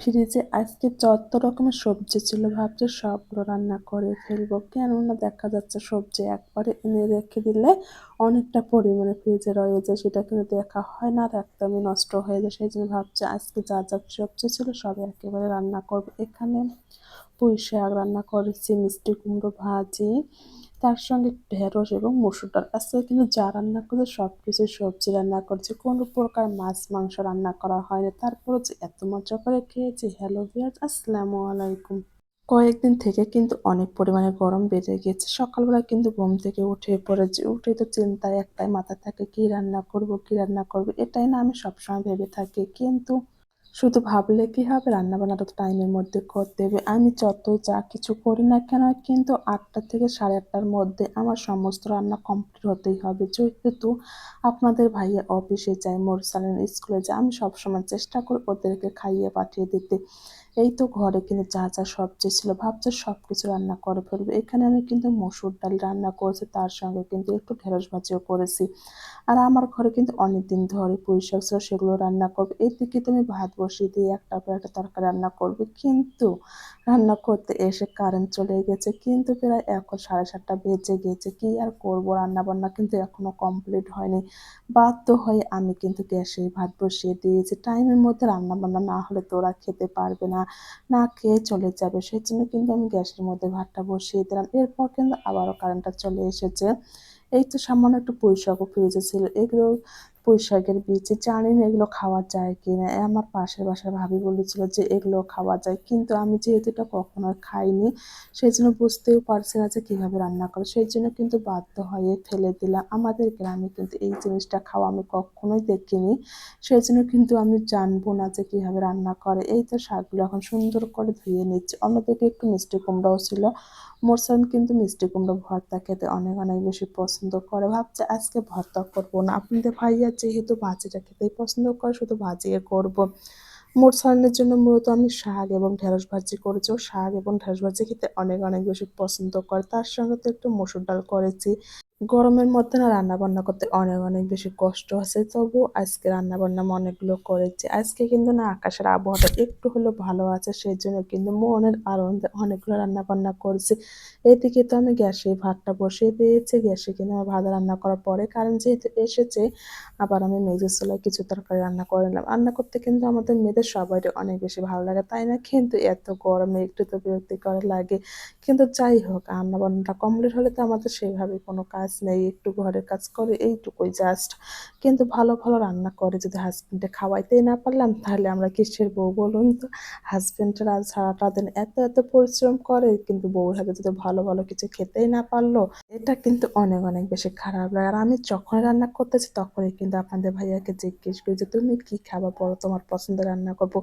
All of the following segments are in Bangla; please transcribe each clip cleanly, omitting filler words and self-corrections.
ফ্রিজে আজকে যত রকমের সবজি ছিল ভাবছি সবগুলো রান্না করে ফেলবো, কেননা দেখা যাচ্ছে সবজি একবারে এনে রেখে দিলে অনেকটা পরিমাণে ফ্রিজে রয়ে যায়, সেটা কিন্তু দেখা হয় না আর একদমই নষ্ট হয়ে যায়। সেই জন্য ভাবছি আজকে যা যা সবজি ছিল সব একেবারে রান্না করবো। এখানে পুঁই শাক রান্না করেছি, মিষ্টি কুমড়ো ভাজি, তার সঙ্গে ঢেঁড়স এবং মসুর ডাল। আজকে কিন্তু যা রান্না করেছি সব কিছু সবজি রান্না করেছি, কোনো প্রকার মাছ মাংস রান্না করা হয়নি। তারপরে যে এত মজা করে খেয়েছি। হ্যালো ভিউয়ার্স, আসসালামু আলাইকুম। কয়েকদিন থেকে কিন্তু অনেক পরিমাণে গরম বেড়ে গেছে। সকালবেলা কিন্তু ঘুম থেকে উঠে পড়েছি, উঠেই তো চিন্তায় একটাই মাথায় থাকে, কি রান্না করব কি রান্না করব, এটাই না আমি সবসময় ভেবে থাকি। কিন্তু শুধু ভাবলে কি হবে, রান্নাবান্নাটা তো টাইমের মধ্যে করতে হবে। আমি যত যা কিছু করি না কেন কিন্তু ৮টা থেকে ৮:৩০টার মধ্যে আমার সমস্ত রান্না কমপ্লিট হতেই হবে। যেহেতু আপনাদের ভাইয়া অফিসে যায়, মোরসালিন স্কুলে যায়, আমি সবসময় চেষ্টা করি ওদেরকে খাইয়ে পাঠিয়ে দিতে। এই তো ঘরে কিন্তু যা যা সবজি ছিল ভাবছি সব কিছু রান্না করে ফেলবো। এখানে আমি কিন্তু মসুর ডাল রান্না করেছি, তার সঙ্গে কিন্তু একটু ঢেঁড়স ভাজিও করেছি। আর আমার ঘরে কিন্তু অনেকদিন ধরে পুঁই শাক ছিল, সেগুলো রান্না করবো। এদিকে তো আমি ভাত বসিয়ে দিয়ে একটার পর একটা তরকারি রান্না করবো, কিন্তু রান্না করতে এসে কারেন্ট চলে গেছে। কিন্তু প্রায় এখন 7:30 বেজে গেছে, কি আর করবো, রান্না বান্না কিন্তু এখনো কমপ্লিট হয়নি। বাধ্য হয়ে আমি কিন্তু গ্যাসে ভাত বসিয়ে দিয়েছি। টাইমের মধ্যে রান্না বান্না না হলে তো ওরা খেতে পারবে না, না খেয়ে চলে যাবে। সেই জন্য কিন্তু আমি গ্যাসের মধ্যে ভাতটা বসিয়ে দিলাম। এরপর কিন্তু আবারও কারেন্টটা চলে এসেছে। এই তো সামান্য একটু পুঁইশাকও ফ্রিজে ছিল, এগুলো পুঁইশাকের বীজ, জানি না এগুলো খাওয়া যায় কিনা। আমার পাশের বাসার ভাবি বলেছিল যে এগুলো খাওয়া যায়, কিন্তু আমি যেহেতু এটা কখনো খাইনি সেই জন্য বুঝতেও পারছি না যে কীভাবে রান্না করে। সেই জন্য কিন্তু বাধ্য হয়ে ফেলে দিলাম। আমাদের গ্রামে কিন্তু এই জিনিসটা খাওয়া আমি কখনোই দেখিনি, সেই জন্য কিন্তু আমি জানবো না যে কীভাবে রান্না করে। এই তো শাকগুলো এখন সুন্দর করে ধুয়ে নিচ্ছি। অন্যদিকে একটু মিষ্টি কুমড়াও ছিল। মোরসান কিন্তু মিষ্টি কুমড়ো ভর্তা খেতে অনেক অনেক বেশি পছন্দ করে। ভাবছি আজকে ভর্তা করবো না, আপনাদের ভাইয়া যেহেতু ভাজিটা খেতেই পছন্দ করে শুধু ভাজিয়ে করব। মোরসানের জন্য মূলত আমি শাক এবং ঢেঁড়স ভাজি করেছি। ও শাক এবং ঢেঁড়স ভাজি খেতে অনেক অনেক বেশি পছন্দ করে। তার সঙ্গে তো একটু মসুর ডাল করেছি। গরমের মধ্যে না রান্না-বান্না করতে অনেক অনেক বেশি কষ্ট আছে। তবুও আজকে রান্না-বান্না আমি অনেকগুলো করেছি। আজকে কিন্তু না আকাশের আবহাওয়াটা একটু হলেও ভালো আছে। সেজন্য কিন্তু মনের আনন্দে অনেকগুলো রান্না-বান্না করেছি। এদিকে তো আমি গ্যাসে ভাতটা বসিয়ে দিয়েছি। গ্যাসে কিন্তু আমার ভাত রান্না করার পরে কারেন্ট যেহেতু এসেছে, আবার আমি মেঝের চুলায় কিছু তরকারি রান্না করে নিলাম। রান্না করতে কিন্তু আমাদের মেয়েদের সবারই অনেক বেশি ভালো লাগে, তাই না? কিন্তু এত গরমে একটু তো বিরক্তিকর লাগে। কিন্তু যাই হোক, রান্না-বান্নাটা কমপ্লিট হলে তো আমাদের সেভাবে কোনো কাজ নেই। একটু ঘরের কাজ করে এইটুকুই জাস্ট। কিন্তু ভালো, ভালো রান্না করে যদি হাসব্যান্ডে খাওয়াইতেই না পারলাম, তাহলে আমরা কিসের বউ বলুন তো? হাসব্যান্ডরা সারাটা দিন এত, এত পরিশ্রম করে, কিন্তু বউর হাতে যদি ভালো, ভালো কিছু খেতেই না পারলো, এটা কিন্তু অনেক, অনেক বেশি খারাপ লাগে। আর আমি যখনই রান্না করতেছি তখনই কিন্তু আপনাদের ভাইয়াকে জিজ্ঞেস করি যে, "তুমি কি খাবা বলো? তোমার পছন্দের রান্না করব।"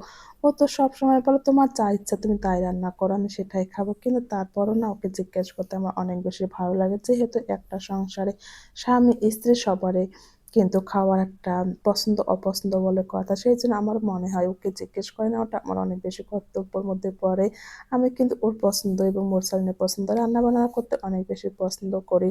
ও তো সবসময় বলে, "তোমার যা ইচ্ছা তুমি তাই রান্না করো, আমি সেটাই খাবো।" কিন্তু তারপরও না ওকে জিজ্ঞেস করতে আমার অনেক বেশি ভালো লাগে। যেহেতু একটা সংসারে স্বামী স্ত্রী সবারই কিন্তু খাওয়ার একটা পছন্দ অপছন্দ বলে কথা। সেইজন্য আমার মনে হয় ওকে জিজ্ঞেস করে নেওয়াটা আমার অনেক বেশি কর্তব্যের মধ্যে পড়ে। আমি কিন্তু ওর পছন্দ এবং মোরসালিনের পছন্দ রান্না-বান্না করতে অনেক বেশি পছন্দ করি।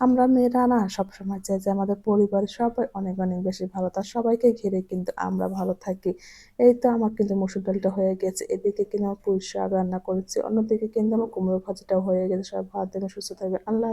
আমরা মেয়েরা না সবসময় চাই যে আমাদের পরিবারের সবাই অনেক, অনেক বেশি ভালো, তার সবাইকে ঘিরে কিন্তু আমরা ভালো থাকি। এই তো আমার কিন্তু মসুর ডালটা হয়ে গেছে। এদিকে কিন্তু আমার পুঁই শাক রান্না করেছি। অন্যদিকে কিন্তু আমার কুমড়ো ভাজিটাও হয়ে গেছে। সবাই ভালো থাকবেন, সুস্থ থাকবেন। আল্লাহ